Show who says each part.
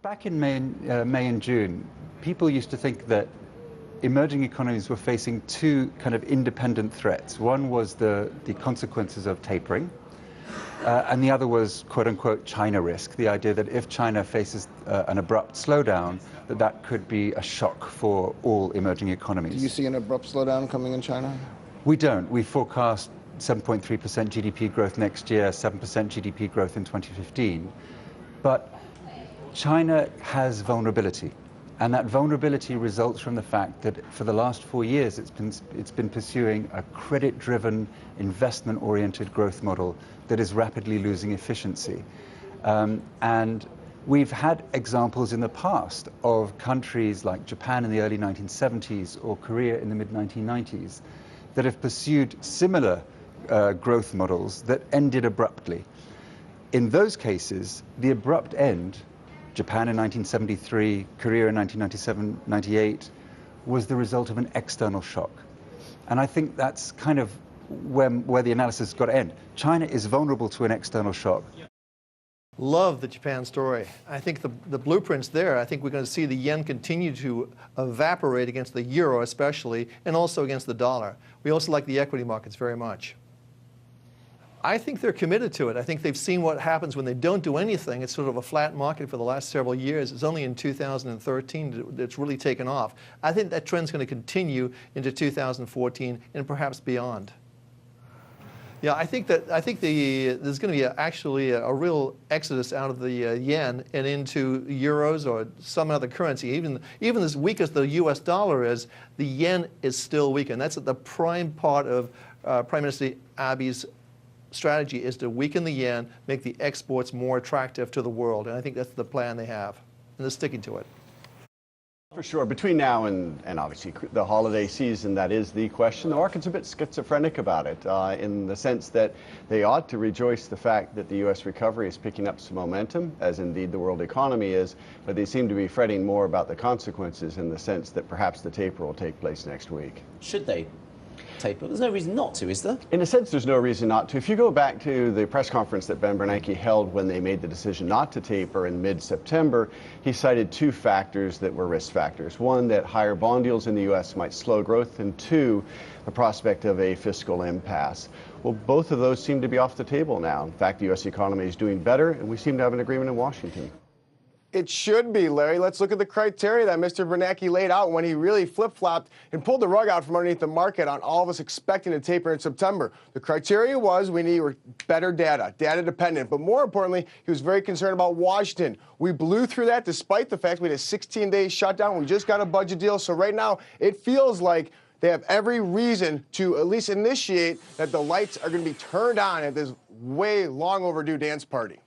Speaker 1: Back in May and June, people used to think that emerging economies were facing two kind of independent threats. One was the consequences of tapering, and the other was, quote unquote, China risk, the idea that if China faces an abrupt slowdown, that could be a shock for all emerging economies.
Speaker 2: Do you see an abrupt slowdown coming in China?
Speaker 1: We don't. We forecast 7.3% GDP growth next year, 7% GDP growth in 2015. But China has vulnerability, and that vulnerability results from the fact that for the last 4 years it's been pursuing a credit-driven, investment-oriented growth model that is rapidly losing efficiency. And we've had examples in the past of countries like Japan in the early 1970s or Korea in the mid-1990s that have pursued similar growth models that ended abruptly. In those cases, the abrupt end, Japan in 1973, Korea in 1997-98, was the result of an external shock. And I think that's kind of where the analysis has got to end. China is vulnerable to an external shock.
Speaker 3: Love the Japan story. I think the blueprint's there. I think we're going to see the yen continue to evaporate against the euro especially, and also against the dollar. We also like the equity markets very much. I think they're committed to it. I think they've seen what happens when they don't do anything. It's sort of a flat market for the last several years. It's only in 2013 that it's really taken off. I think that trend's going to continue into 2014 and perhaps beyond. Yeah, I think there's going to be actually a real exodus out of the yen and into euros or some other currency. Even as weak as the U.S. dollar is, the yen is still weak, and that's the prime part of Prime Minister Abe's strategy is to weaken the yen, make the exports more attractive to the world, and I think that's the plan they have, and they're sticking to it.
Speaker 4: For sure. Between now and obviously the holiday season, that is the question. The market's a bit schizophrenic about it in the sense that they ought to rejoice the fact that the U.S. recovery is picking up some momentum, as indeed the world economy is, but they seem to be fretting more about the consequences in the sense that perhaps the taper will take place next week.
Speaker 5: Should they taper? There's no reason not to, is there?
Speaker 4: In a sense, there's no reason not to. If you go back to the press conference that Ben Bernanke held when they made the decision not to taper in mid-September, he cited two factors that were risk factors. One, that higher bond yields in the U.S. might slow growth, and two, the prospect of a fiscal impasse. Well, both of those seem to be off the table now. In fact, the U.S. economy is doing better, and we seem to have an agreement in Washington.
Speaker 2: It should be, Larry. Let's look at the criteria that Mr. Bernanke laid out when he really flip-flopped and pulled the rug out from underneath the market on all of us expecting a taper in September. The criteria was we need better data dependent, but more importantly, he was very concerned about Washington. We blew through that despite the fact we had a 16-day shutdown. We just got a budget deal, so right now it feels like they have every reason to at least initiate that the lights are going to be turned on at this way long overdue dance party.